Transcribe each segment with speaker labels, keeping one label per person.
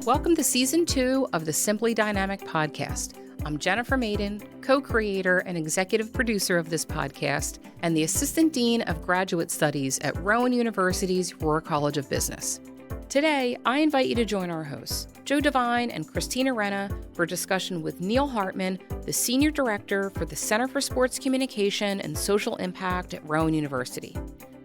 Speaker 1: Welcome to Season 2 of the Simply Dynamic podcast. I'm Jennifer Maiden, co-creator and executive producer of this podcast, and the Assistant Dean of Graduate Studies at Rowan University's Rohrer College of Business. Today, I invite you to join our hosts, Joe Devine and Christina Renna, for a discussion with Neil Hartman, the Senior Director for the Center for Sports Communication and Social Impact at Rowan University.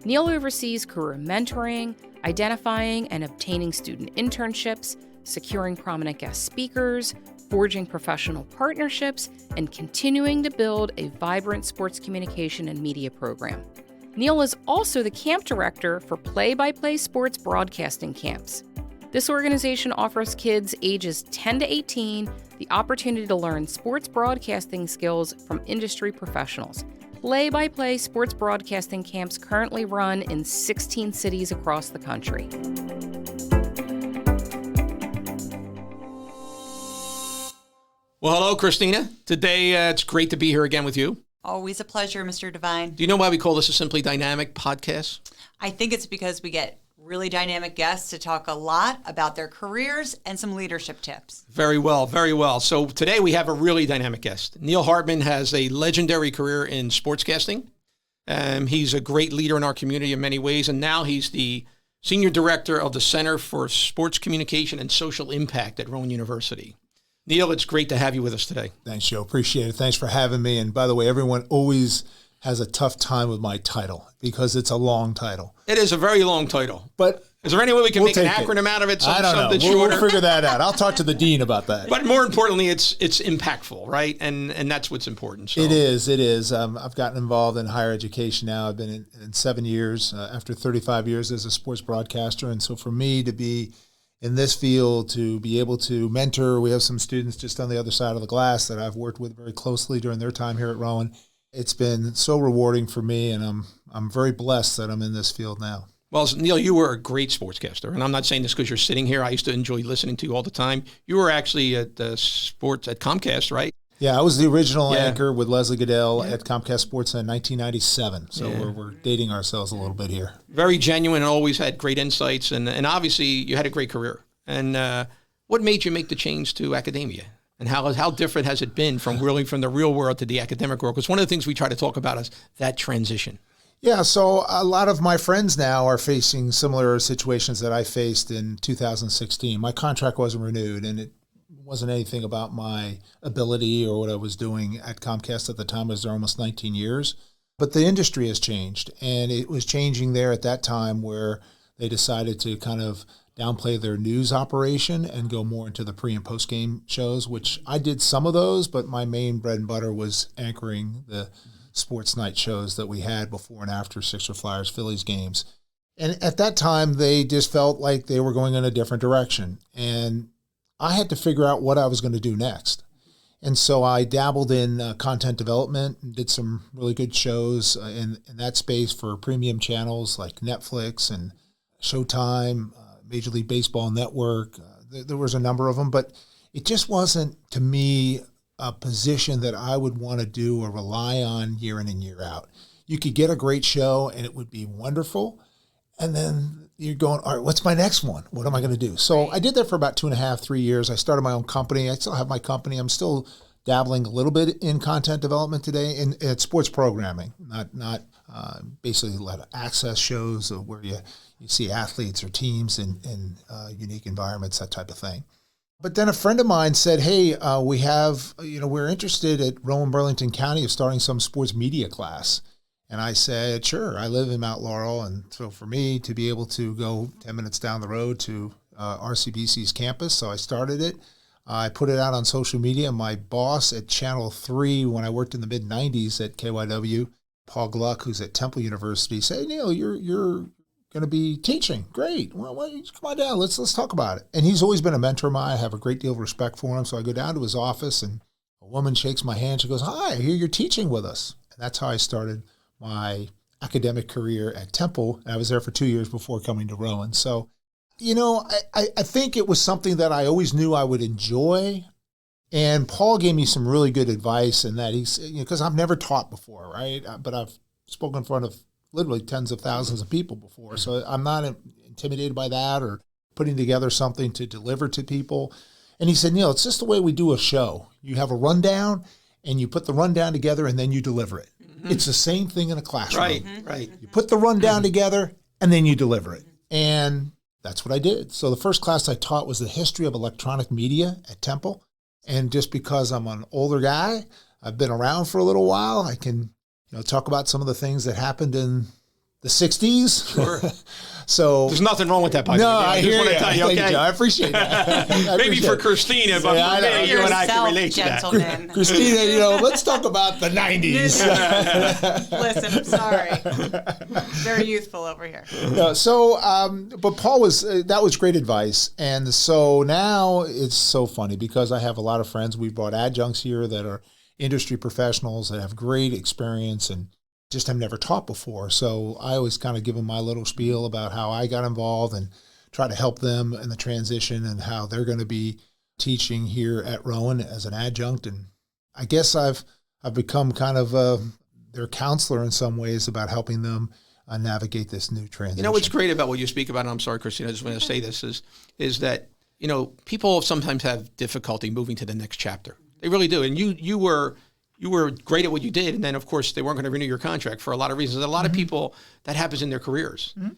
Speaker 1: Neil oversees career mentoring, identifying and obtaining student internships, securing prominent guest speakers, forging professional partnerships, and continuing to build a vibrant sports communication and media program. Neil is also the camp director for Play-by-Play Sports Broadcasting Camps. This organization offers kids ages 10 to 18 the opportunity to learn sports broadcasting skills from industry professionals. Play-by-Play Sports Broadcasting Camps currently run in 16 cities across the country.
Speaker 2: Well, hello, Christina. Today, it's great to be here again with you.
Speaker 3: Always a pleasure, Mr. Devine.
Speaker 2: Do you know why we call this a Simply Dynamic podcast?
Speaker 3: I think it's because we get really dynamic guests to talk a lot about their careers and some leadership tips.
Speaker 2: Very well, very well. So today we have a really dynamic guest. Neil Hartman has a legendary career in sportscasting. He's a great leader in our community in many ways, and now he's the Senior Director of the Center for Sports Communication and Social Impact at Rowan University. Neil, it's great to have you with us today.
Speaker 4: Thanks, Joe. Appreciate it. Thanks for having me. And by the way, everyone always has a tough time with my title because it's a long title.
Speaker 2: It is a very long title.
Speaker 4: But
Speaker 2: is there any way we can make an acronym out of it?
Speaker 4: I don't know. We'll figure that out. I'll talk to the dean about that.
Speaker 2: But more importantly, it's impactful, right? And that's what's important. So.
Speaker 4: It is. I've gotten involved in higher education now. I've been in 7 years, after 35 years as a sports broadcaster. And so for me to be in this field, to be able to mentor, we have some students just on the other side of the glass that I've worked with very closely during their time here at Rowan. It's been so rewarding for me, and I'm very blessed that I'm in this field now.
Speaker 2: Well, Neil, you were a great sportscaster, and I'm not saying this because you're sitting here. I used to enjoy listening to you all the time. You were actually at sports at Comcast, right?
Speaker 4: Yeah, I was the original anchor with Leslie Goodell at Comcast Sports in 1997. So we're dating ourselves a little bit here.
Speaker 2: Very genuine and always had great insights. And obviously you had a great career. And what made you make the change to academia? And how different has it been from the real world to the academic world? Because one of the things we try to talk about is that transition.
Speaker 4: Yeah, so a lot of my friends now are facing similar situations that I faced in 2016. My contract wasn't renewed, and it wasn't anything about my ability or what I was doing at Comcast at the time. I was there almost 19 years. But the industry has changed, and it was changing there at that time where they decided to kind of downplay their news operation and go more into the pre- and post-game shows, which I did some of those, but my main bread and butter was anchoring the sports night shows that we had before and after Sixers, Flyers, Phillies games. And at that time, they just felt like they were going in a different direction. And I had to figure out what I was going to do next. And so I dabbled in content development and did some really good shows in that space for premium channels like Netflix and Showtime, Major League Baseball Network. There was a number of them, but it just wasn't, to me, a position that I would want to do or rely on year in and year out. You could get a great show and it would be wonderful. And then you're going, all right, what's my next one? What am I going to do? So I did that for about 2.5, 3 years. I started my own company. I still have my company. I'm still dabbling a little bit in content development today in sports programming, not basically a lot of access shows where you see athletes or teams in unique environments, that type of thing. But then a friend of mine said, hey, we're interested at Rowan Burlington County of starting some sports media class. And I said, sure, I live in Mount Laurel. And so for me to be able to go 10 minutes down the road to RCBC's campus, so I started it. I put it out on social media. My boss at Channel 3, when I worked in the mid-'90s at KYW, Paul Gluck, who's at Temple University, said, Neil, you're going to be teaching. Great. Well, come on down. Let's talk about it. And he's always been a mentor of mine. I have a great deal of respect for him. So I go down to his office, and a woman shakes my hand. She goes, hi, I hear you're teaching with us. And that's how I started my academic career at Temple. I was there for 2 years before coming to Rowan. So, I think it was something that I always knew I would enjoy. And Paul gave me some really good advice in that because I've never taught before, right? But I've spoken in front of literally tens of thousands of people before. So I'm not intimidated by that or putting together something to deliver to people. And he said, Neil, it's just the way we do a show. You have a rundown and you put the rundown together and then you deliver it. Mm-hmm. It's the same thing in a classroom.
Speaker 2: Right, right.
Speaker 4: You put the rundown together and then you deliver it. And that's what I did. So the first class I taught was the history of electronic media at Temple. And just because I'm an older guy, I've been around for a little while, I can talk about some of the things that happened in the 60s.
Speaker 2: Sure.
Speaker 4: So
Speaker 2: there's nothing wrong with that, by the way.
Speaker 4: I hear
Speaker 2: want
Speaker 4: you.
Speaker 2: to tell you,
Speaker 4: Thank
Speaker 2: okay?
Speaker 4: you, Joe. I appreciate that.
Speaker 2: Maybe for Christina, but for me, you and I can relate to that.
Speaker 3: Gentlemen.
Speaker 4: Christina, let's talk about the 90s.
Speaker 3: Listen, I'm sorry. Very youthful over here.
Speaker 4: But Paul that was great advice. And so now it's so funny because I have a lot of friends. We brought adjuncts here that are industry professionals that have great experience and just have never taught before. So I always kind of give them my little spiel about how I got involved and try to help them in the transition and how they're going to be teaching here at Rowan as an adjunct. And I guess I've become kind of their counselor in some ways about helping them navigate this new transition.
Speaker 2: What's great about what you speak about, and I'm sorry, Christina, I just want to say this, is that, people sometimes have difficulty moving to the next chapter. They really do. And you were great at what you did. And then, of course, they weren't going to renew your contract for a lot of reasons. A lot of people, that happens in their careers. Mm-hmm.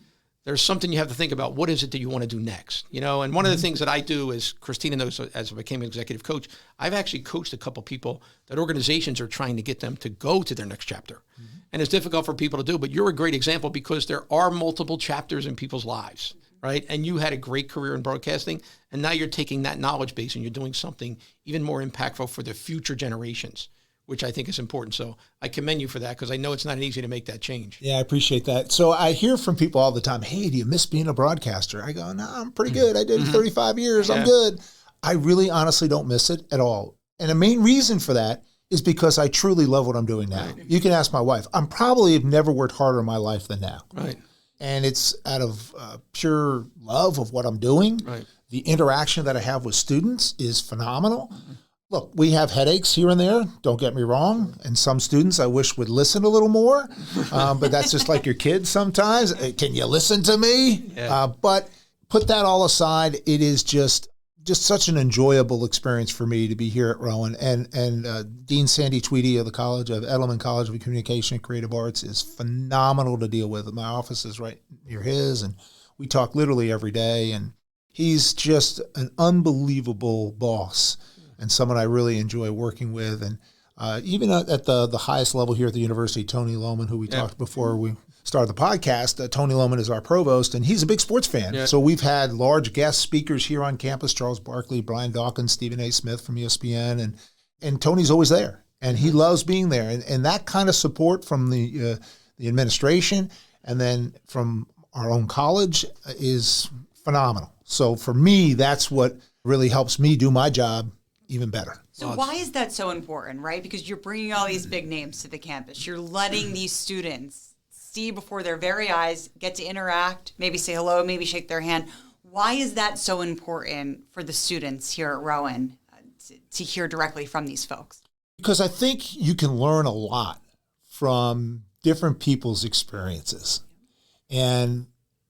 Speaker 2: There's something you have to think about. What is it that you want to do next? And one of the things that I do is, Christina knows, as I became an executive coach, I've actually coached a couple people that organizations are trying to get them to go to their next chapter. Mm-hmm. And it's difficult for people to do, but you're a great example because there are multiple chapters in people's lives, right? And you had a great career in broadcasting, and now you're taking that knowledge base and you're doing something even more impactful for the future generations, which I think is important. So I commend you for that because I know it's not easy to make that change.
Speaker 4: Yeah, I appreciate that. So I hear from people all the time, hey, do you miss being a broadcaster? I go, no, I'm pretty good. I did 35 years. Yeah. I'm good. I really honestly don't miss it at all. And the main reason for that is because I truly love what I'm doing now. Right. You can ask my wife. I'm probably have never worked harder in my life than now.
Speaker 2: Right.
Speaker 4: And it's out of pure love of what I'm doing. Right. The interaction that I have with students is phenomenal. Mm-hmm. Look, we have headaches here and there, don't get me wrong, and some students I wish would listen a little more, but that's just like your kids sometimes. Can you listen to me? Yeah. But put that all aside, it is just such an enjoyable experience for me to be here at Rowan. And Dean Sandy Tweedy of the Edelman College of Communication and Creative Arts is phenomenal to deal with. My office is right near his, and we talk literally every day, and he's just an unbelievable boss. And someone I really enjoy working with. And even at the highest level here at the university, Tony Lohman, who we talked before we started the podcast, Tony Lohman is our provost, and he's a big sports fan. Yeah. So we've had large guest speakers here on campus, Charles Barkley, Brian Dawkins, Stephen A. Smith from ESPN, and Tony's always there. And he loves being there. And that kind of support from the administration and then from our own college is phenomenal. So for me, that's what really helps me do my job even better.
Speaker 3: So why is that so important, right? Because you're bringing all these big names to the campus. You're letting these students see before their very eyes, get to interact, maybe say hello, maybe shake their hand. Why is that so important for the students here at Rowan to hear directly from these folks?
Speaker 4: Because I think you can learn a lot from different people's experiences. And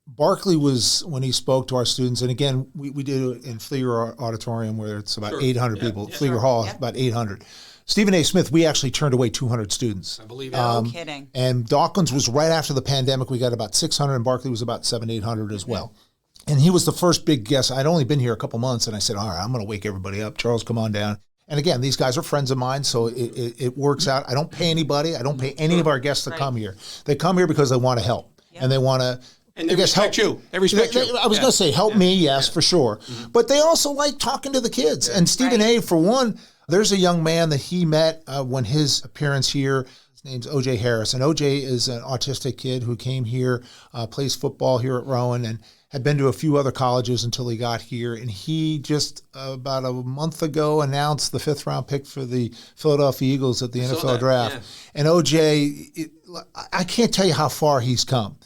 Speaker 4: Barkley was, when he spoke to our students, and again, we did it in Flieger Auditorium where it's about 800 people. Flieger Hall, about 800. Stephen A. Smith, we actually turned away 200 students.
Speaker 2: I believe
Speaker 3: that. No kidding.
Speaker 4: And Dawkins was right after the pandemic. We got about 600, and Barkley was about 700-800 as well. And he was the first big guest. I'd only been here a couple months, and I said, all right, I'm going to wake everybody up. Charles, come on down. And again, these guys are friends of mine, so it works out. I don't pay anybody. I don't pay any of our guests to come here. They come here because they want to help, and they want to.
Speaker 2: And they respect you. They respect you.
Speaker 4: I was going to say, help me, yes, for sure. Mm-hmm. But they also like talking to the kids. And Stephen A., for one, there's a young man that he met when his appearance here. His name's O.J. Harris. And O.J. is an autistic kid who came here, plays football here at Rowan, and had been to a few other colleges until he got here. And he just about a month ago announced the 5th-round pick for the Philadelphia Eagles at the NFL draft. Yeah. And O.J., I can't tell you how far he's come.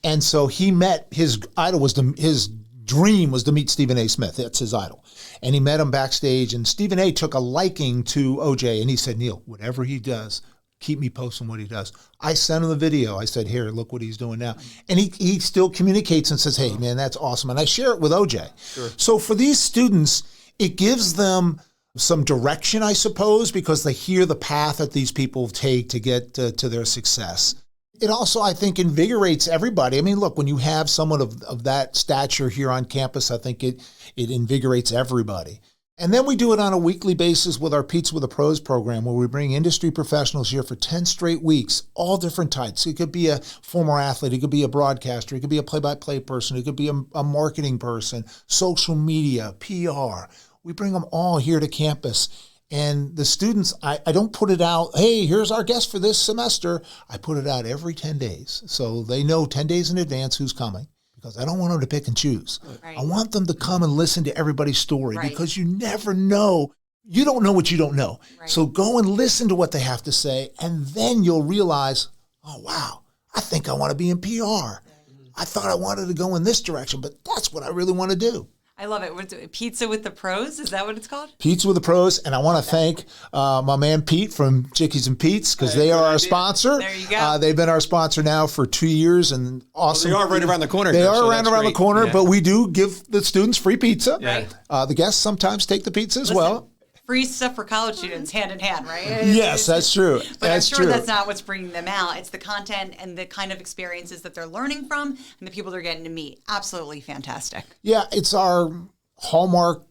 Speaker 4: And so he met, his idol was his dream was to meet Stephen A. Smith. That's his idol. And he met him backstage, and Stephen A. took a liking to OJ, and he said, Neil, whatever he does, keep me posted on what he does. I sent him the video. I said, here, look what he's doing now. And he still communicates and says, hey, man, that's awesome. And I share it with OJ.
Speaker 2: Sure.
Speaker 4: So for these students, it gives them some direction, I suppose, because they hear the path that these people take to get to their success. It also, I think, invigorates everybody. I mean, look, when you have someone of that stature here on campus, I think it invigorates everybody. And then we do it on a weekly basis with our Pizza with the Pros program, where we bring industry professionals here for 10 straight weeks, all different types. It could be a former athlete. It could be a broadcaster. It could be a play-by-play person. It could be a marketing person, social media, PR. We bring them all here to campus. And the students, I don't put it out, hey, here's our guest for this semester. I put it out every 10 days. So they know 10 days in advance who's coming, because I don't want them to pick and choose.
Speaker 3: Right.
Speaker 4: I want them to come and listen to everybody's story, because you never know. You don't know what you don't know.
Speaker 3: Right.
Speaker 4: So go and listen to what they have to say, and then you'll realize, oh, wow, I think I want to be in PR. I thought I wanted to go in this direction, but that's what I really want to do.
Speaker 3: I love it. What's it. Pizza with the Pros? Is that what it's called?
Speaker 4: Pizza with the Pros. And I want to thank my man Pete from Chickies and Pete's, because they are our sponsor.
Speaker 3: There you go.
Speaker 4: They've been our sponsor now for 2 years, and awesome.
Speaker 2: Well, they are right around the corner.
Speaker 4: They
Speaker 2: here,
Speaker 4: are
Speaker 2: so
Speaker 4: around
Speaker 2: that's
Speaker 4: the
Speaker 2: great.
Speaker 4: corner,
Speaker 2: Yeah.
Speaker 4: but we do give the students free pizza.
Speaker 2: Yeah.
Speaker 4: The guests sometimes take the pizza as well.
Speaker 3: Free stuff for college students, hand in hand, right?
Speaker 4: Yes, that's true.
Speaker 3: But
Speaker 4: That's
Speaker 3: I'm sure
Speaker 4: true.
Speaker 3: that's not what's bringing them out. It's the content and the kind of experiences that they're learning from and the people they're getting to meet. Absolutely fantastic.
Speaker 4: Yeah, it's our hallmark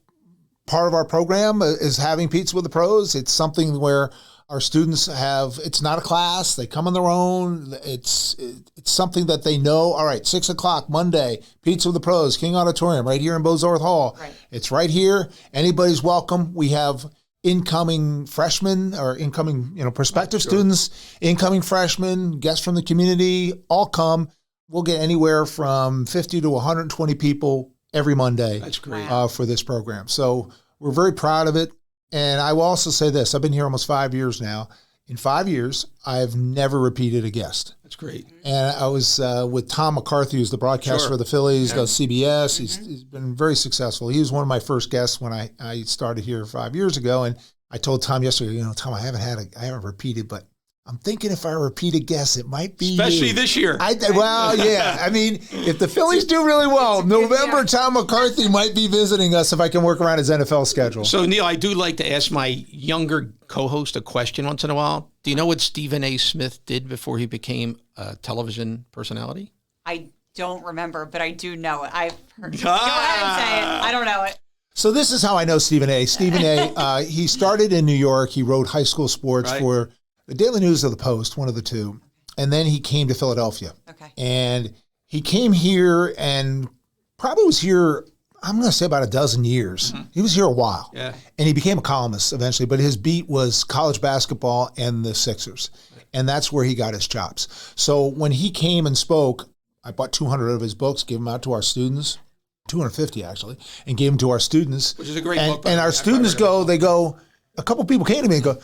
Speaker 4: part of our program is having Pizza with the Pros. It's something where our students have, it's not a class. They come on their own. It's something that they know. All right, 6 o'clock Monday, Pizza with the Pros, King Auditorium, right here in Bozarth Hall.
Speaker 3: Right.
Speaker 4: It's right here. Anybody's welcome. We have incoming freshmen or incoming, prospective students, incoming freshmen, guests from the community, all come. We'll get anywhere from 50 to 120 people every Monday.
Speaker 2: That's great.
Speaker 4: For this program. So we're very proud of it. And I will also say this, I've been here almost 5 years now. In 5 years, I've never repeated a guest.
Speaker 2: That's great.
Speaker 4: And I was with Tom McCarthy, who's the broadcaster for the Phillies, does CBS. He's been very successful. He was one of my first guests when I started here 5 years ago. And I told Tom yesterday, Tom, I haven't repeated, but I'm thinking if I repeat a guest, it might be
Speaker 2: Especially
Speaker 4: you.
Speaker 2: this year.
Speaker 4: Yeah. I mean, if the Phillies do really well, November, Tom McCarthy might be visiting us if I can work around his NFL schedule.
Speaker 2: So, Neil, I do like to ask my younger co-host a question once in a while. Do you know what Stephen A. Smith did before he became a television personality?
Speaker 3: I don't remember, but I do know it. I've heard. Go ahead and say it. I don't know it.
Speaker 4: So this is how I know Stephen A. Stephen A., he started in New York. He wrote high school sports for the Daily News or the Post, one of the two. And then he came to Philadelphia.
Speaker 3: Okay.
Speaker 4: And he came here and probably was here, I'm going to say about a dozen years. Mm-hmm. He was here a while.
Speaker 2: Yeah.
Speaker 4: And he became a columnist eventually, but his beat was college basketball and the Sixers. And that's where he got his chops. So when he came and spoke, I bought 200 of his books, gave them out to our students, 250 actually, and gave them to our students.
Speaker 2: Which is a great book.
Speaker 4: And our students go, a couple people came to me and go,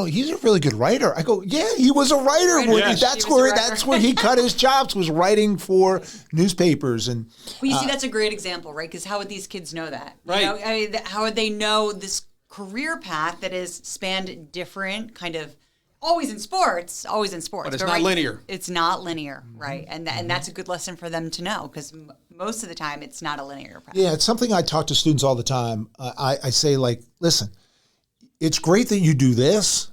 Speaker 4: he's a really good writer. I go, yeah, he was a writer.
Speaker 2: Yes.
Speaker 4: That's where he cut his chops, was writing for newspapers. And
Speaker 3: well, you see, that's a great example, right? Because how would these kids know that?
Speaker 2: Right.
Speaker 3: How would they know this career path that is spanned different kind of always in sports. But
Speaker 2: it's not linear.
Speaker 3: It's not linear, right? And that's a good lesson for them to know, because most of the time it's not a linear path.
Speaker 4: Yeah, it's something I talk to students all the time. I say, listen, it's great that you do this,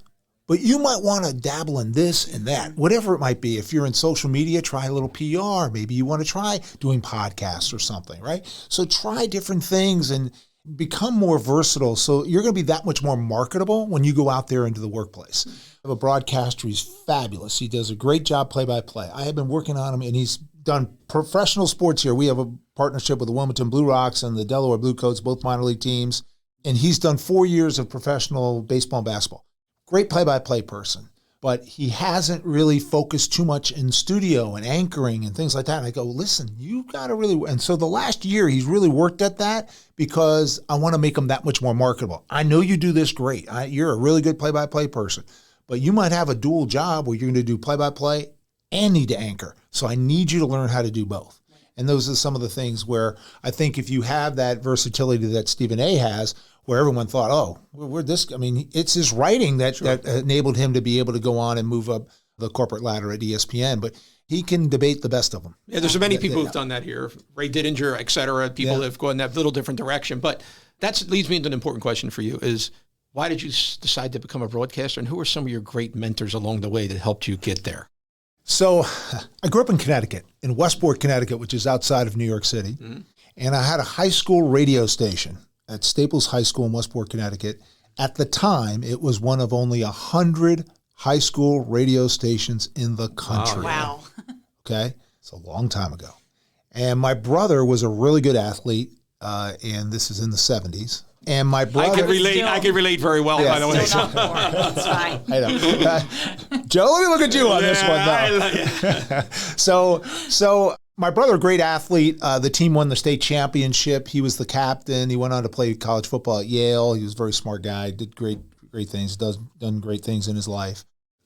Speaker 4: but you might want to dabble in this and that, whatever it might be. If you're in social media, try a little PR. Maybe you want to try doing podcasts or something, right? So try different things and become more versatile. So you're going to be that much more marketable when you go out there into the workplace. I have a broadcaster. He's fabulous. He does a great job play-by-play. I have been working on him, and he's done professional sports here. We have a partnership with the Wilmington Blue Rocks and the Delaware Blue Coats, both minor league teams. And he's done 4 years of professional baseball and basketball. Great play-by-play person. But he hasn't really focused too much in studio and anchoring and things like that. And I go, listen, you got to really... And so the last year, he's really worked at that because I want to make him that much more marketable. I know you do this great. You're a really good play-by-play person. But you might have a dual job where you're going to do play-by-play and need to anchor. So I need you to learn how to do both. And those are some of the things where I think if you have that versatility that Stephen A. has, where everyone thought, oh, we're this. I mean, it's his writing that enabled him to be able to go on and move up the corporate ladder at ESPN. But he can debate the best of them.
Speaker 2: Yeah, there's many people who've done that here. Ray Didinger, et cetera. People have gone that little different direction. But that leads me into an important question for you is, why did you decide to become a broadcaster? And who are some of your great mentors along the way that helped you get there?
Speaker 4: So I grew up in Connecticut, in Westport, Connecticut, which is outside of New York City. Mm-hmm. And I had a high school radio station at Staples High School in Westport, Connecticut. At the time, it was one of only 100 high school radio stations in the country.
Speaker 3: Wow.
Speaker 4: Okay? It's a long time ago. And my brother was a really good athlete, and this is in the 70s. And my brother...
Speaker 2: I could relate very well, by the way.
Speaker 3: Still not born. It's fine.
Speaker 4: I know. Joe, let me look at you on this one, though. So my brother, great athlete. The team won the state championship. He was the captain. He went on to play college football at Yale. He was a very smart guy. Did great things. Done great things in his life.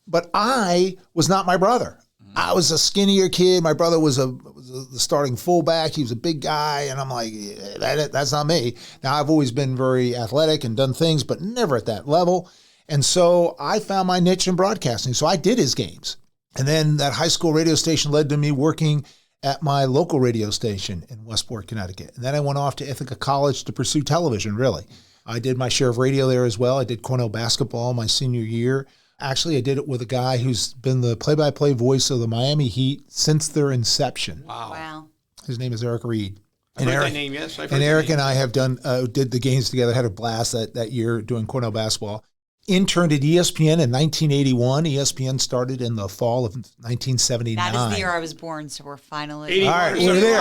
Speaker 4: But I was not my brother. I was a skinnier kid. My brother was the starting fullback. He was a big guy. And I'm like, that's not me. Now, I've always been very athletic and done things, but never at that level. And so I found my niche in broadcasting. So I did his games. And then that high school radio station led to me working at my local radio station in Westport, Connecticut. And then I went off to Ithaca College to pursue television, really. I did my share of radio there as well. I did Cornell basketball my senior year. Actually, I did it with a guy who's been the play-by-play voice of the Miami Heat since their inception.
Speaker 3: Wow.
Speaker 4: His name is Eric Reed.
Speaker 2: I've heard that name, yes.
Speaker 4: Eric and I have did the games together, had a blast that year doing Cornell basketball. Interned at ESPN in 1981. ESPN started in the fall of 1979.
Speaker 3: That is the year I was born, so we're finally...
Speaker 2: 81.
Speaker 4: All right, we're there.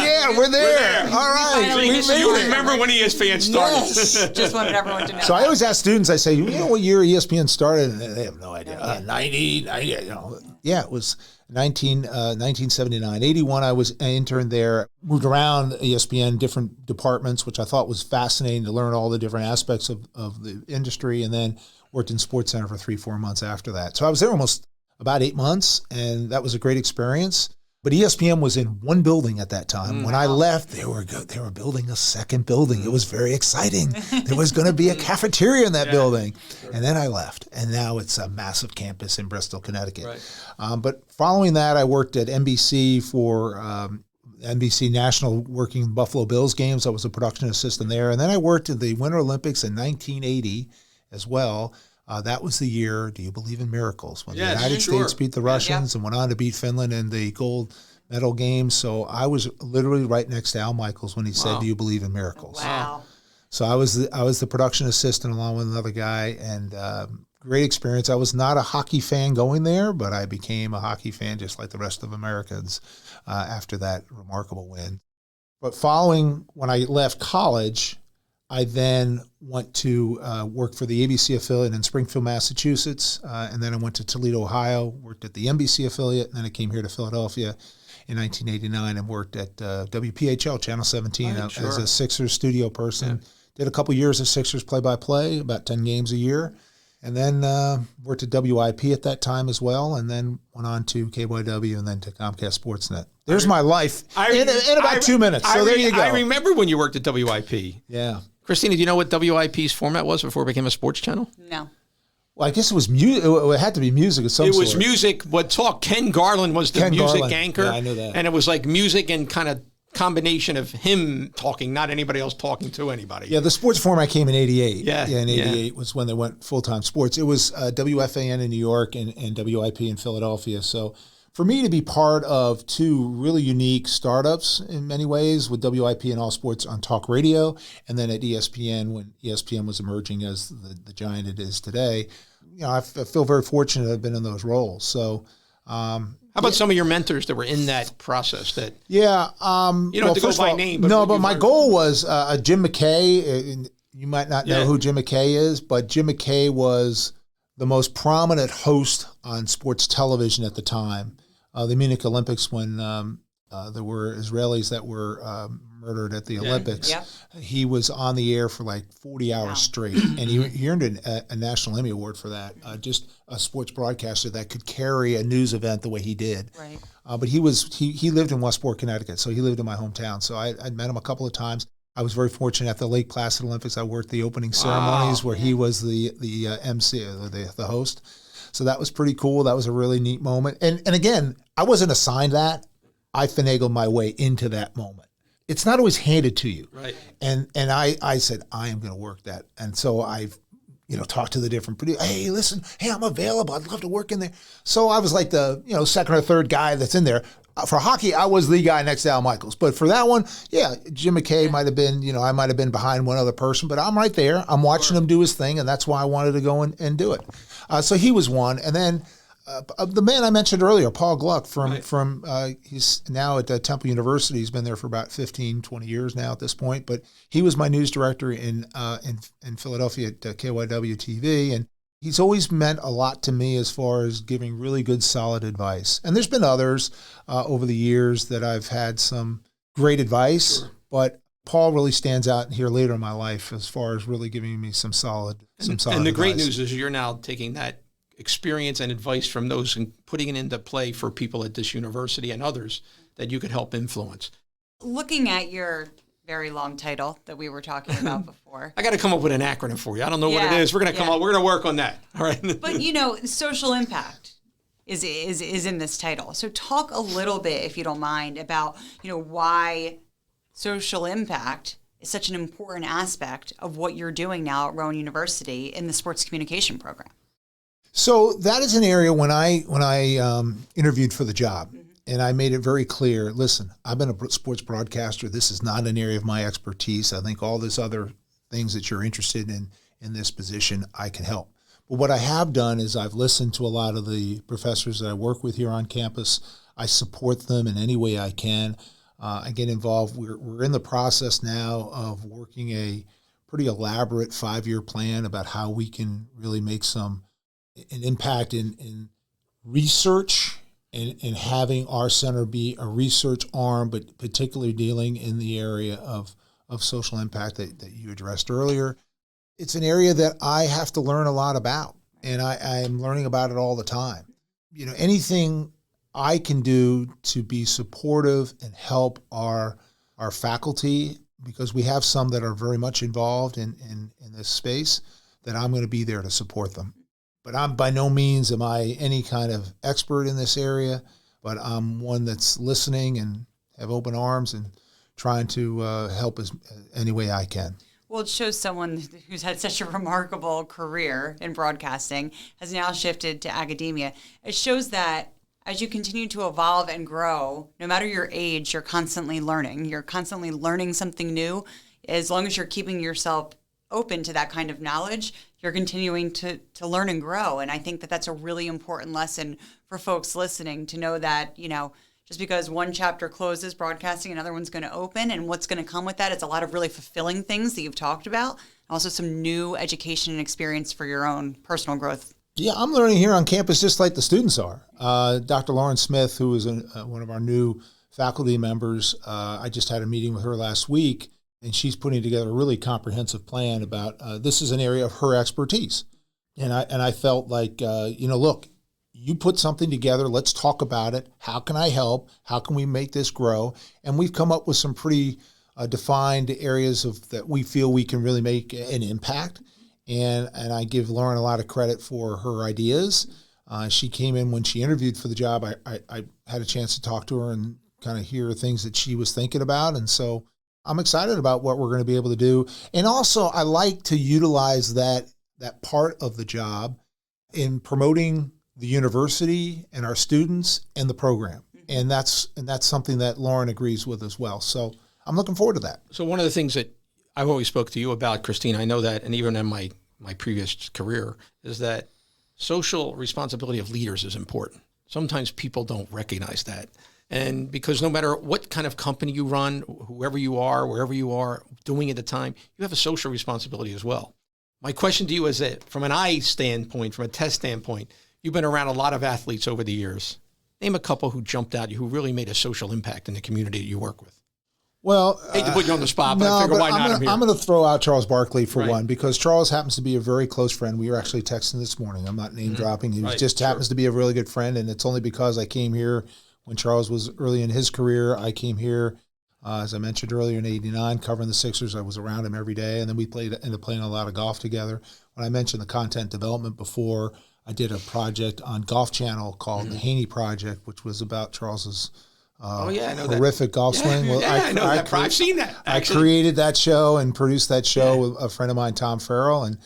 Speaker 4: Yeah, we're there. All right.
Speaker 3: We made
Speaker 2: You
Speaker 3: it.
Speaker 2: remember when ESPN started.
Speaker 4: Yes.
Speaker 3: Just wanted everyone to know.
Speaker 4: So I always ask students, I say, you know what year ESPN started? And they have no idea. 90, you know. Yeah, it was 1979. 81, I interned there, moved around ESPN, different departments, which I thought was fascinating to learn all the different aspects of the industry, and then worked in SportsCenter for 3-4 months after that. So I was there almost about 8 months, and that was a great experience. But ESPN was in one building at that time. When I left, they were building a second building. It was very exciting. There was going to be a cafeteria in that building. Sure. And then I left, and now it's a massive campus in Bristol, Connecticut. Right. But following that, I worked at NBC for NBC National, working Buffalo Bills games. I was a production assistant there. And then I worked at the Winter Olympics in 1980 as well. That was the year, do you believe in miracles, when the United States beat the Russians and went on to beat Finland in the gold medal game. So I was literally right next to Al Michaels when he said, do you believe in miracles?
Speaker 3: Wow.
Speaker 4: So I was the production assistant along with another guy, and great experience. I was not a hockey fan going there, but I became a hockey fan just like the rest of Americans after that remarkable win. But following, when I left college, I then went to work for the ABC affiliate in Springfield, Massachusetts, and then I went to Toledo, Ohio, worked at the NBC affiliate, and then I came here to Philadelphia in 1989 and worked at WPHL, Channel 17, as a Sixers studio person. Yeah. Did a couple years of Sixers play-by-play, about 10 games a year, and then worked at WIP at that time as well, and then went on to KYW and then to Comcast Sportsnet. There's my life in about 2 minutes, so there you go.
Speaker 2: I remember when you worked at WIP.
Speaker 4: Yeah.
Speaker 2: Christina, do you know what WIP's format was before it became a sports channel?
Speaker 3: No.
Speaker 4: Well, I guess it was music. It had to be music of some sort.
Speaker 2: It was music. What talk? Ken Garland was the music anchor.
Speaker 4: Yeah, I knew that.
Speaker 2: And it was like music and kind of combination of him talking, not anybody else talking to anybody.
Speaker 4: Yeah, the sports format came in 88.
Speaker 2: Yeah.
Speaker 4: In 88 was when they went full-time sports. It was WFAN in New York and WIP in Philadelphia. So for me to be part of two really unique startups in many ways, with WIP and All Sports on talk radio, and then at ESPN when ESPN was emerging as the giant it is today, I feel very fortunate to have been in those roles. So,
Speaker 2: how about some of your mentors that were in that process? That
Speaker 4: you don't
Speaker 2: have to go by name.
Speaker 4: But my goal was Jim McKay. You might not know who Jim McKay is, but Jim McKay was the most prominent host on sports television at the time. The Munich Olympics, when there were Israelis that were murdered at the Olympics, he was on the air for like 40 hours straight, and he earned a National Emmy Award for that. Just a sports broadcaster that could carry a news event the way he did.
Speaker 3: Right.
Speaker 4: But he lived in Westport, Connecticut, so he lived in my hometown. So I'd met him a couple of times. I was very fortunate at the Lake Placid Olympics. I worked the opening ceremonies where he was the MC, the host. So that was pretty cool. That was a really neat moment. And again, I wasn't assigned that. I finagled my way into that moment. It's not always handed to you.
Speaker 2: Right.
Speaker 4: And I said, I am going to work that. And so I talked to the different producers. Hey, listen, I'm available. I'd love to work in there. So I was like the, second or third guy that's in there. For hockey, I was the guy next to Al Michaels. But for that one, Jim McKay might have been, I might have been behind one other person, but I'm right there. I'm watching him do his thing, and that's why I wanted to go and do it. So he was one. And then the man I mentioned earlier, Paul Gluck from he's now at Temple University. He's been there for about 15, 20 years now at this point. But he was my news director in Philadelphia at KYW TV, and he's always meant a lot to me as far as giving really good, solid advice. And there's been others over the years that I've had some great advice, but Paul really stands out here later in my life as far as really giving me some solid advice.
Speaker 2: And the great news is you're now taking that experience and advice from those and putting it into play for people at this university and others that you could help influence.
Speaker 3: Looking at your very long title that we were talking about before.
Speaker 2: I got to come up with an acronym for you. I don't know what it is. We're going to come up. We're going to work on that. All right.
Speaker 3: But social impact is in this title. So talk a little bit, if you don't mind, about why social impact is such an important aspect of what you're doing now at Rowan University in the sports communication program.
Speaker 4: So that is an area when I interviewed for the job, and I made it very clear, listen, I've been a sports broadcaster. This is not an area of my expertise. I think all this other things that you're interested in this position, I can help. But what I have done is I've listened to a lot of the professors that I work with here on campus. I support them in any way I can. I get involved. We're in the process now of working a pretty elaborate 5-year plan about how we can really make an impact in research and having our center be a research arm, but particularly dealing in the area of social impact that you addressed earlier. It's an area that I have to learn a lot about, and I am learning about it all the time. Anything I can do to be supportive and help our faculty, because we have some that are very much involved in this space, that I'm going to be there to support them. But I'm by no means am I any kind of expert in this area, but I'm one that's listening and have open arms and trying to help any way I can.
Speaker 3: Well, it shows someone who's had such a remarkable career in broadcasting has now shifted to academia. It shows that as you continue to evolve and grow, no matter your age, you're constantly learning. You're constantly learning something new. As long as you're keeping yourself open to that kind of knowledge, you're continuing to learn and grow. And I think that that's a really important lesson for folks listening to know that, just because one chapter closes broadcasting, another one's going to open. And what's going to come with that is a lot of really fulfilling things that you've talked about. Also some new education and experience for your own personal growth.
Speaker 4: Yeah, I'm learning here on campus just like the students are. Dr. Lauren Smith, who is one of our new faculty members, I just had a meeting with her last week, and she's putting together a really comprehensive plan about this is an area of her expertise. And I felt like, look, you put something together. Let's talk about it. How can I help? How can we make this grow? And we've come up with some pretty defined areas that we feel we can really make an impact. And I give Lauren a lot of credit for her ideas. She came in when she interviewed for the job. I had a chance to talk to her and kind of hear things that she was thinking about. And so I'm excited about what we're going to be able to do. And also, I like to utilize that part of the job in promoting the university and our students and the program. And that's something that Lauren agrees with as well. So I'm looking forward to that.
Speaker 2: So one of the things that I've always spoke to you about, Christina, I know that, and even in my previous career, is that social responsibility of leaders is important. Sometimes people don't recognize that. And because no matter what kind of company you run, whoever you are, wherever you are doing at the time, you have a social responsibility as well. My question to you is that from an eye standpoint, from a test standpoint, you've been around a lot of athletes over the years. Name a couple who jumped out, who really made a social impact in the community that you work with.
Speaker 4: Well,
Speaker 2: I hate to put you on the spot, but I figure why not?
Speaker 4: I'm going to throw out Charles Barkley for one, because Charles happens to be a very close friend. We were actually texting this morning. I'm not name dropping. He just happens to be a really good friend, and it's only because I came here when Charles was early in his career. I came here As I mentioned earlier, in '89, covering the Sixers, I was around him every day, and then we ended up playing a lot of golf together. When I mentioned the content development before, I did a project on Golf Channel called the Haney Project, which was about Charles's horrific golf swing. Well,
Speaker 2: I know that. I've seen that.
Speaker 4: Actually. I created that show and produced that show with a friend of mine, Tom Farrell, and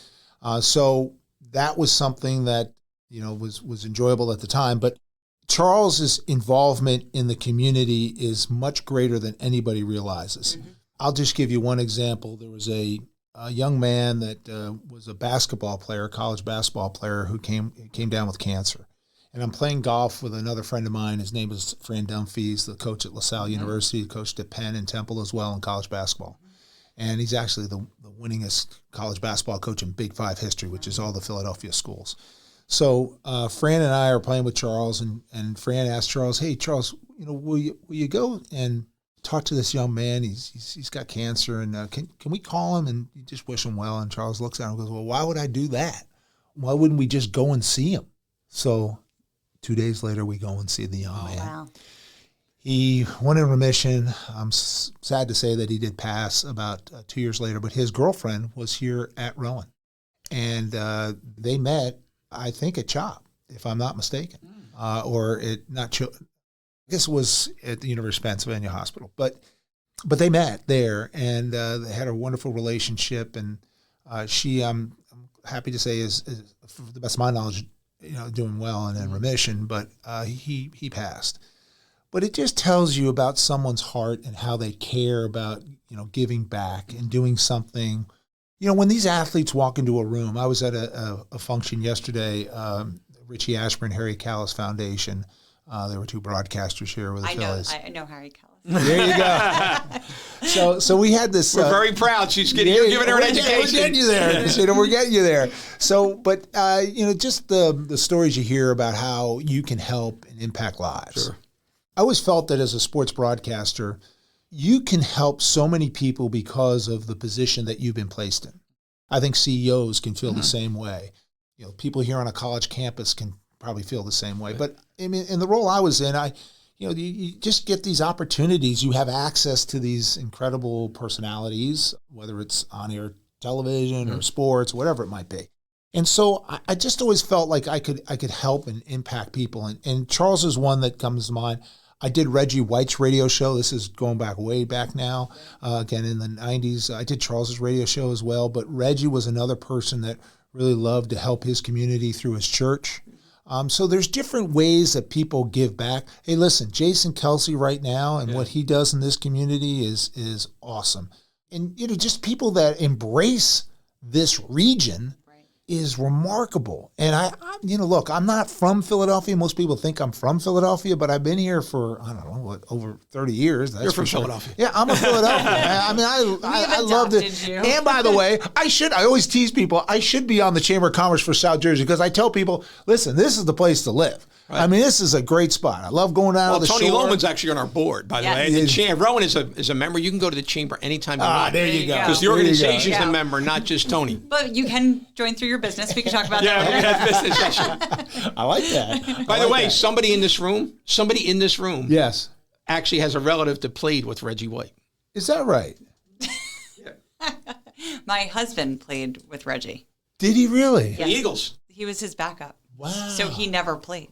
Speaker 4: so that was something that was enjoyable at the time. But Charles's involvement in the community is much greater than anybody realizes. Mm-hmm. I'll just give you one example. There was a young man that was a basketball player, college basketball player, who came down with cancer. And I'm playing golf with another friend of mine. His name is Fran Dumfries, the coach at LaSalle University, coached at Penn and Temple as well in college basketball. And he's actually the winningest college basketball coach in Big Five history, which is all the Philadelphia schools. So Fran and I are playing with Charles, and Fran asked Charles, "Hey, Charles, will you go and talk to this young man? He's got cancer, and can we call him and just wish him well?" And Charles looks at him and goes, "Well, why would I do that? Why wouldn't we just go and see him?" So 2 days later, we go and see the young man. Wow. He went in remission. I'm sad to say that he did pass about 2 years later, but his girlfriend was here at Rowan, and they met, I think, at CHOP, if I'm not mistaken, or I guess it was at the University of Pennsylvania Hospital. But they met there, and they had a wonderful relationship. And she, I'm happy to say, is for the best of my knowledge, doing well and in remission. But he passed. But it just tells you about someone's heart and how they care about giving back and doing something. When these athletes walk into a room, I was at a function yesterday, Richie Ashburn, Harry Callis Foundation. There were two broadcasters here with the Phillies.
Speaker 3: I know Harry Callis.
Speaker 4: There you go. So we had this.
Speaker 2: We're very proud. You're giving her an education.
Speaker 4: We're getting you there. We're getting you there. So, but just the stories you hear about how you can help and impact lives.
Speaker 2: Sure.
Speaker 4: I always felt that as a sports broadcaster, you can help so many people because of the position that you've been placed in. I think CEOs can feel the same way. People here on a college campus can probably feel the same way. But I mean, in the role I was in, you just get these opportunities. You have access to these incredible personalities, whether it's on-air television or sports, whatever it might be. And so I just always felt like I could help and impact people. And Charles is one that comes to mind. I did Reggie White's radio show. This is going back way back now, again in the 90s. I did Charles's radio show as well. But Reggie was another person that really loved to help his community through his church. So there's different ways that people give back. Hey, listen, Jason Kelsey right now and what he does in this community is awesome. And, just people that embrace this region is remarkable. And look, I'm not from Philadelphia. Most people think I'm from Philadelphia, but I've been here for, over 30 years.
Speaker 2: You're from Philadelphia.
Speaker 4: Yeah, I'm a Philadelphian. I mean, I love it. And by the way, I always tease people, I should be on the Chamber of Commerce for South Jersey because I tell people, listen, this is the place to live. Right. I mean, this is a great spot. I love going out of the
Speaker 2: Tony
Speaker 4: shore.
Speaker 2: Loman's actually on our board, by the way. Rowan is a member. You can go to the chamber anytime you want.
Speaker 4: There you go.
Speaker 2: Because the organization's a member, not just Tony.
Speaker 3: But you can join through your business. We can talk about that later.
Speaker 2: We have business session.
Speaker 4: I like that.
Speaker 2: By the way, somebody in this room,
Speaker 4: yes,
Speaker 2: actually has a relative that played with Reggie White.
Speaker 4: Is that right?
Speaker 3: My husband played with Reggie.
Speaker 4: Did he really?
Speaker 2: Yes. The Eagles.
Speaker 3: He was his backup.
Speaker 4: Wow.
Speaker 3: So he never played.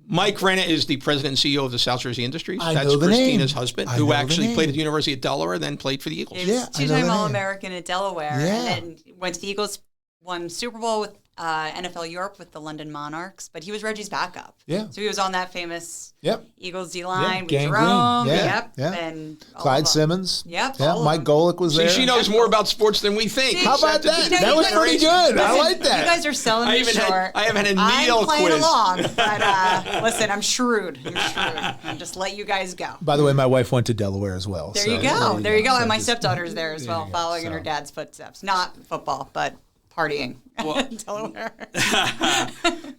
Speaker 2: Mike Renna is the president and CEO of the South Jersey Industries.
Speaker 4: That's
Speaker 2: Christina's husband, who actually played at the University of Delaware, then played for the Eagles.
Speaker 3: He was two-time All-American at Delaware, and then went to the Eagles, won Super Bowl with NFL Europe with the London Monarchs, but he was Reggie's backup.
Speaker 4: Yeah.
Speaker 3: So he was on that famous Eagles D-line with
Speaker 4: Gang
Speaker 3: Jerome.
Speaker 4: Green.
Speaker 3: And
Speaker 4: Clyde Simmons.
Speaker 3: Yep.
Speaker 4: Yeah. Mike Golick was there.
Speaker 2: She knows more about sports than we think.
Speaker 4: How about that? That was pretty good. I like that.
Speaker 3: You guys are selling me short.
Speaker 2: I haven't had a
Speaker 3: I'm
Speaker 2: Neil
Speaker 3: playing
Speaker 2: quiz.
Speaker 3: along, but listen, I'm shrewd. I'll just let you guys go.
Speaker 4: By the way, my wife went to Delaware as well.
Speaker 3: There you go. There you go. And my stepdaughter's there as well, following in her dad's footsteps. Not football, but partying in Delaware.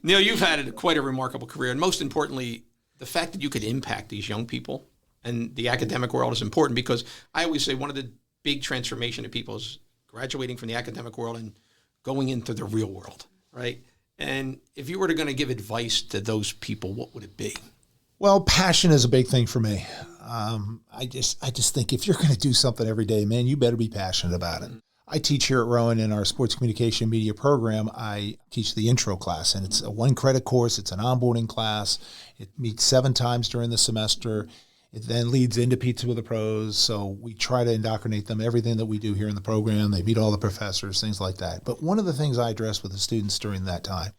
Speaker 2: Neil, you've had quite a remarkable career, and most importantly, the fact that you could impact these young people and the academic world is important because I always say one of the big transformation of people is graduating from the academic world and going into the real world, right? And if you were going to give advice to those people, what would it be?
Speaker 4: Well, passion is a big thing for me. I just think if you're going to do something every day, man, you better be passionate about it. I teach here at Rowan in our sports communication media program. I teach the intro class, and it's a 1-credit course. It's an onboarding class. It meets 7 times during the semester. It then leads into Pizza with the Pros. So we try to indoctrinate them, everything that we do here in the program. They meet all the professors, things like that. But one of the things I address with the students during that time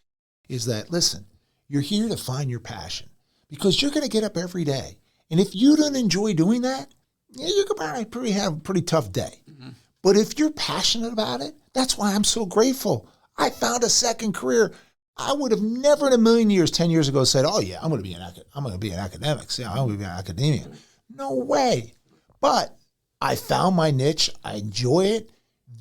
Speaker 4: is that, listen, you're here to find your passion because you're going to get up every day. And if you don't enjoy doing that, you could probably have a pretty tough day. Mm-hmm. But if you're passionate about it, that's why I'm so grateful. I found a second career. I would have never in a million years, 10 years ago, said, "Oh yeah, I'm going to be an academics. Yeah, I'm going to be an academia." No way. But I found my niche. I enjoy it.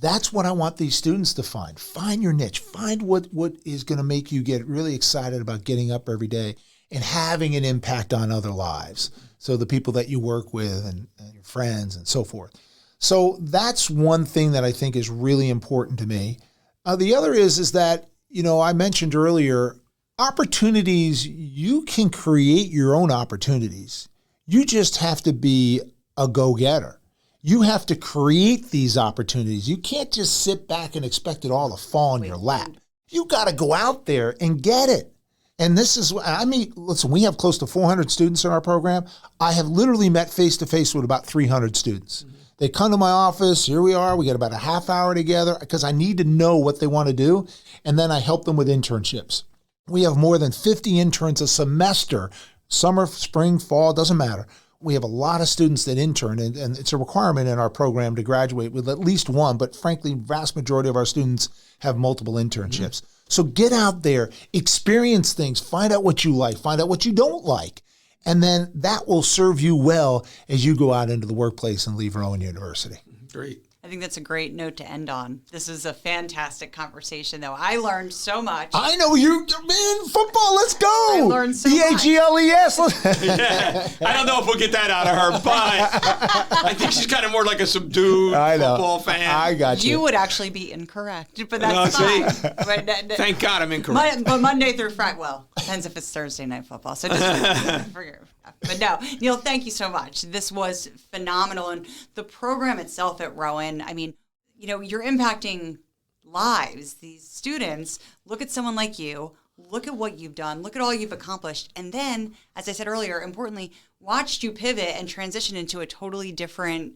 Speaker 4: That's what I want these students to find. Find your niche. Find what is going to make you get really excited about getting up every day and having an impact on other lives. So the people that you work with and your friends and so forth. So that's one thing that I think is really important to me. The other is that, I mentioned earlier, opportunities, you can create your own opportunities. You just have to be a go-getter. You have to create these opportunities. You can't just sit back and expect it all to fall in your lap. You got to go out there and get it. And this is, listen, we have close to 400 students in our program. I have literally met face-to-face with about 300 students. Mm-hmm. They come to my office. Here we are. We get about a half hour together because I need to know what they want to do. And then I help them with internships. We have more than 50 interns a semester, summer, spring, fall, doesn't matter. We have a lot of students that intern, and it's a requirement in our program to graduate with at least one, but frankly, vast majority of our students have multiple internships. Mm-hmm. So get out there, experience things, find out what you like, find out what you don't like. And then that will serve you well as you go out into the workplace and leave Rowan University.
Speaker 2: Great.
Speaker 3: I think that's a great note to end on. This is a fantastic conversation, though. I learned so much.
Speaker 4: I know you, man, football, let's go.
Speaker 3: I learned so much.
Speaker 4: BAGLES.
Speaker 2: Yeah. I don't know if we'll get that out of her, but I think she's kind of more like a subdued football fan.
Speaker 4: I got you.
Speaker 3: You would actually be incorrect, but that's fine. But,
Speaker 2: thank God I'm incorrect.
Speaker 3: But Monday through Friday, well, depends if it's Thursday night football. So just forget. But no, Neil, thank you so much. This was phenomenal. And the program itself at Rowan, you're impacting lives. These students, look at someone like you, look at what you've done, look at all you've accomplished. And then, as I said earlier, importantly, watched you pivot and transition into a totally different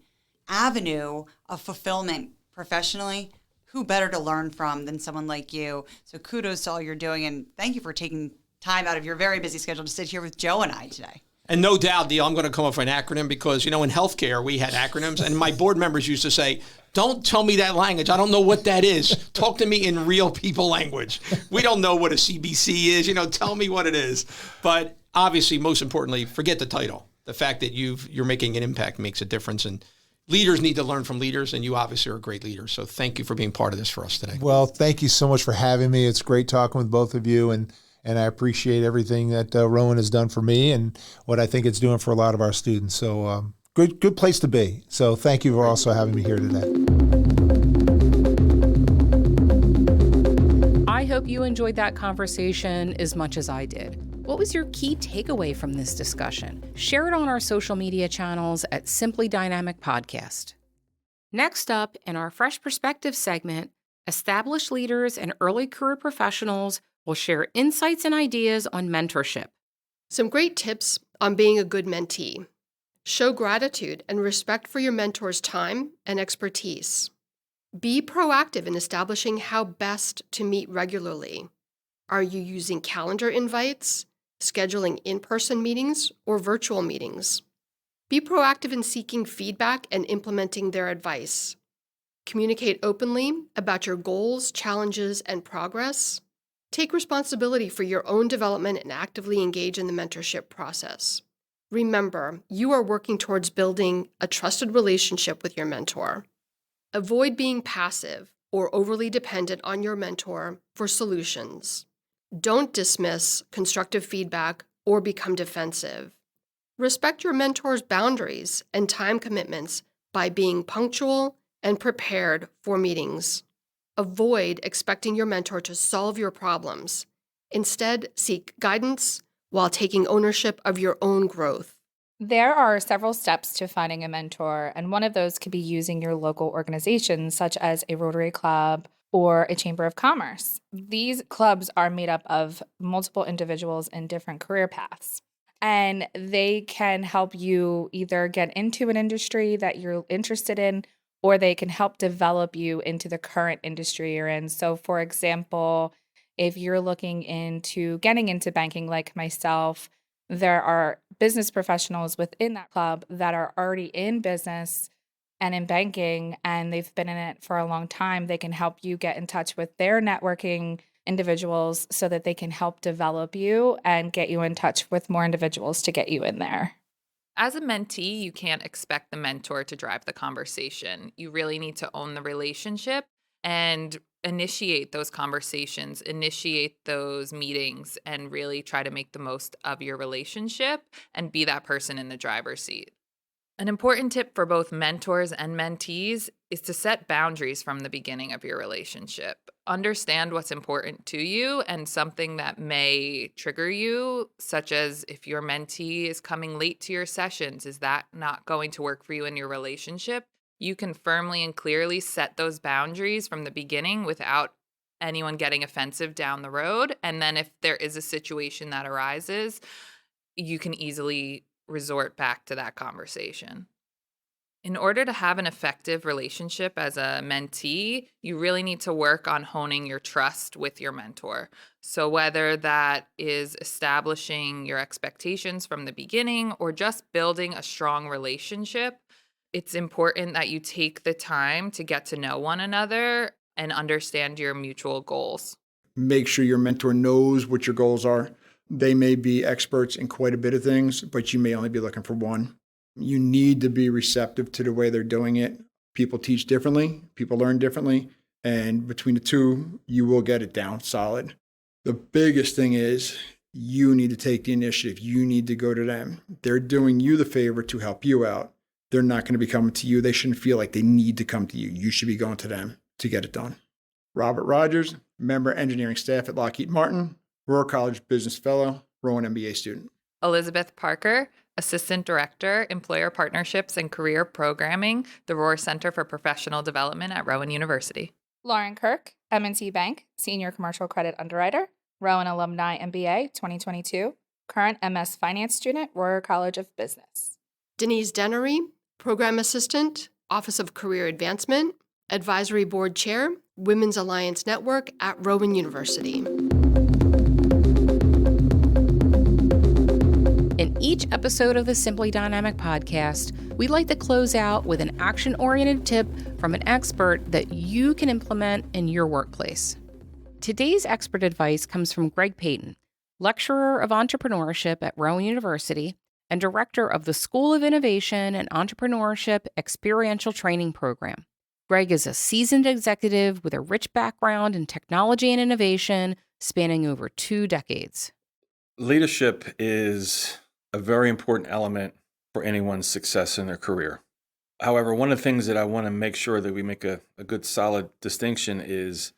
Speaker 3: avenue of fulfillment professionally. Who better to learn from than someone like you? So kudos to all you're doing. And thank you for taking time out of your very busy schedule to sit here with Joe and I today.
Speaker 2: And no doubt, Neil, I'm going to come up with an acronym because, in healthcare, we had acronyms. And my board members used to say, "Don't tell me that language. I don't know what that is. Talk to me in real people language. We don't know what a CBC is. Tell me what it is." But obviously, most importantly, forget the title. The fact that you're making an impact makes a difference. And leaders need to learn from leaders. And you obviously are a great leader. So thank you for being part of this for us today.
Speaker 4: Well, thank you so much for having me. It's great talking with both of you. And I appreciate everything that Rowan has done for me and what I think it's doing for a lot of our students. So good place to be. So thank you for also having me here today.
Speaker 1: I hope you enjoyed that conversation as much as I did. What was your key takeaway from this discussion? Share it on our social media channels at Simply Dynamic Podcast. Next up, in our Fresh Perspective segment, established leaders and early career professionals will share insights and ideas on mentorship.
Speaker 5: Some great tips on being a good mentee. Show gratitude and respect for your mentor's time and expertise. Be proactive in establishing how best to meet regularly. Are you using calendar invites, scheduling in-person meetings, or virtual meetings? Be proactive in seeking feedback and implementing their advice. Communicate openly about your goals, challenges, and progress. Take responsibility for your own development and actively engage in the mentorship process. Remember, you are working towards building a trusted relationship with your mentor. Avoid being passive or overly dependent on your mentor for solutions. Don't dismiss constructive feedback or become defensive. Respect your mentor's boundaries and time commitments by being punctual and prepared for meetings. Avoid expecting your mentor to solve your problems. Instead, seek guidance while taking ownership of your own growth.
Speaker 6: There are several steps to finding a mentor, and one of those could be using your local organization, such as a Rotary Club or a Chamber of Commerce. These clubs are made up of multiple individuals in different career paths, and they can help you either get into an industry that you're interested in, or they can help develop you into the current industry you're in. So, for example, if you're looking into getting into banking like myself, there are business professionals within that club that are already in business and in banking, and they've been in it for a long time. They can help you get in touch with their networking individuals so that they can help develop you and get you in touch with more individuals to get you in there.
Speaker 7: As a mentee, you can't expect the mentor to drive the conversation. You really need to own the relationship and initiate those conversations, initiate those meetings, and really try to make the most of your relationship and be that person in the driver's seat. An important tip for both mentors and mentees is to set boundaries from the beginning of your relationship. Understand what's important to you and something that may trigger you, such as if your mentee is coming late to your sessions, is that not going to work for you in your relationship? You can firmly and clearly set those boundaries from the beginning without anyone getting offensive down the road. And then if there is a situation that arises, you can easily resort back to that conversation. In order to have an effective relationship as a mentee, you really need to work on honing your trust with your mentor. So whether that is establishing your expectations from the beginning or just building a strong relationship, it's important that you take the time to get to know one another and understand your mutual goals.
Speaker 8: Make sure your mentor knows what your goals are. They may be experts in quite a bit of things, but you may only be looking for one. You need to be receptive to the way they're doing it. People teach differently, people learn differently, and between the two, you will get it down solid. The biggest thing is you need to take the initiative. You need to go to them. They're doing you the favor to help you out. They're not going to be coming to you. They shouldn't feel like they need to come to you. You should be going to them to get it done. Robert Rogers, member engineering staff at Lockheed Martin, Rohrer College Business Fellow, Rowan MBA student.
Speaker 7: Elizabeth Parker, Assistant Director, Employer Partnerships and Career Programming, the Rohrer Center for Professional Development at Rowan University.
Speaker 6: Lauren Kirk, M&T Bank, Senior Commercial Credit Underwriter, Rowan Alumni MBA 2022, current MS Finance student, Rohrer College of Business.
Speaker 5: Denise Dennery, Program Assistant, Office of Career Advancement, Advisory Board Chair, Women's Alliance Network at Rowan University.
Speaker 1: In each episode of the Simply Dynamic podcast, we'd like to close out with an action-oriented tip from an expert that you can implement in your workplace. Today's expert advice comes from Greg Payton, lecturer of entrepreneurship at Rowan University and director of the School of Innovation and Entrepreneurship Experiential Training Program. Greg is a seasoned executive with a rich background in technology and innovation spanning over 2 decades.
Speaker 9: Leadership is a very important element for anyone's success in their career. However, one of the things that I want to make sure that we make a good solid distinction is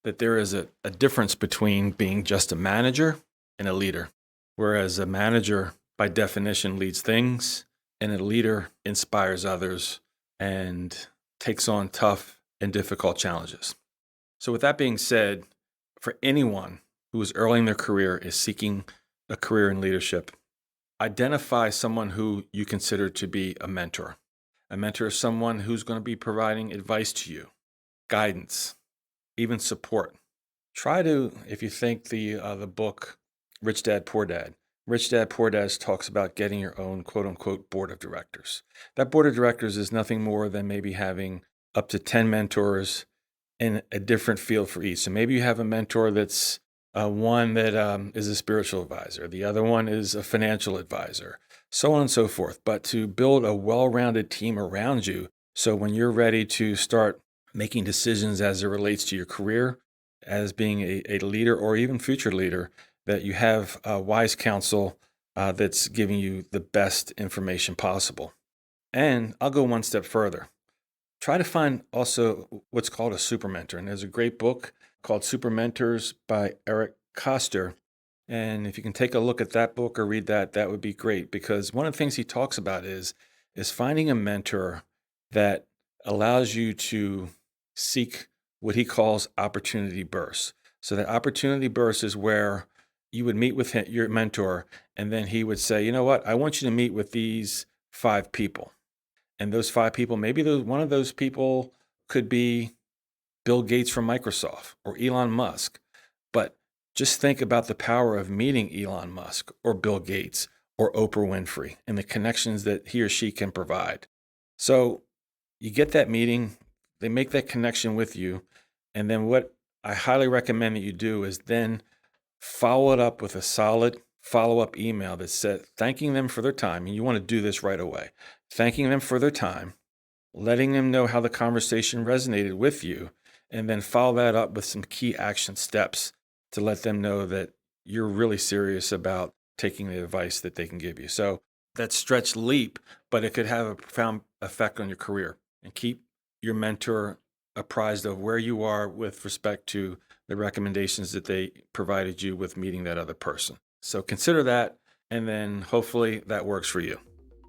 Speaker 9: that there is a difference between being just a manager and a leader. Whereas a manager, by definition, leads things, and a leader inspires others and takes on tough and difficult challenges. So with that being said, for anyone who is early in their career, is seeking a career in leadership, identify someone who you consider to be a mentor. A mentor is someone who's going to be providing advice to you, guidance, even support. Try to, if you think the book Rich Dad, Poor Dad, Rich Dad, Poor Dad talks about getting your own quote-unquote board of directors. That board of directors is nothing more than maybe having up to 10 mentors in a different field for each. So maybe you have a mentor that's one that is a spiritual advisor. The other one is a financial advisor, so on and so forth. But to build a well-rounded team around you, so when you're ready to start making decisions as it relates to your career, as being a leader or even future leader, that you have wise counsel that's giving you the best information possible. And I'll go one step further. Try to find also what's called a super mentor. And there's a great book called Super Mentors by Eric Koster. And if you can take a look at that book or read that, that would be great, because one of the things he talks about is finding a mentor that allows you to seek what he calls opportunity bursts. So that opportunity burst is where you would meet with your mentor, and then he would say, you know what, I want you to meet with these 5 people. And those 5 people, maybe one of those people could be Bill Gates from Microsoft or Elon Musk. But just think about the power of meeting Elon Musk or Bill Gates or Oprah Winfrey and the connections that he or she can provide. So you get that meeting, they make that connection with you, and then what I highly recommend that you do is then follow it up with a solid follow-up email that said thanking them for their time, and you want to do this right away, thanking them for their time, letting them know how the conversation resonated with you, and then follow that up with some key action steps to let them know that you're really serious about taking the advice that they can give you. So that stretch leap, but it could have a profound effect on your career, and keep your mentor apprised of where you are with respect to the recommendations that they provided you with meeting that other person. So consider that, and then hopefully that works for you.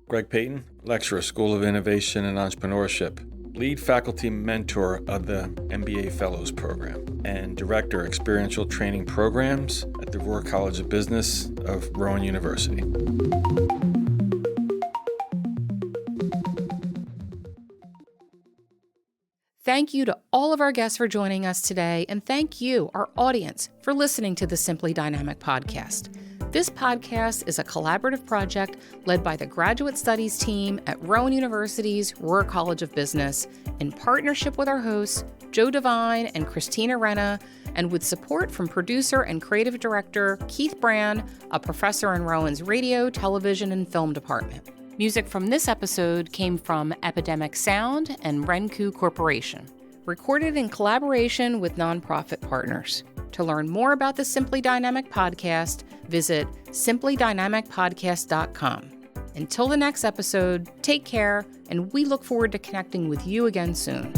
Speaker 9: Greg Payton, lecturer, School of Innovation and Entrepreneurship, lead faculty mentor of the MBA Fellows Program, and director, Experiential Training Programs at the Rohrer College of Business of Rowan University.
Speaker 1: Thank you to all of our guests for joining us today, and thank you, our audience, for listening to the Simply Dynamic podcast. This podcast is a collaborative project led by the Graduate Studies team at Rowan University's Rohrer College of Business in partnership with our hosts, Joe Devine and Christina Renna, and with support from producer and creative director Keith Brand, a professor in Rowan's radio, television, and film department. Music from this episode came from Epidemic Sound and Renku Corporation, recorded in collaboration with nonprofit partners. To learn more about the Simply Dynamic podcast, visit simplydynamicpodcast.com. Until the next episode, take care, and we look forward to connecting with you again soon.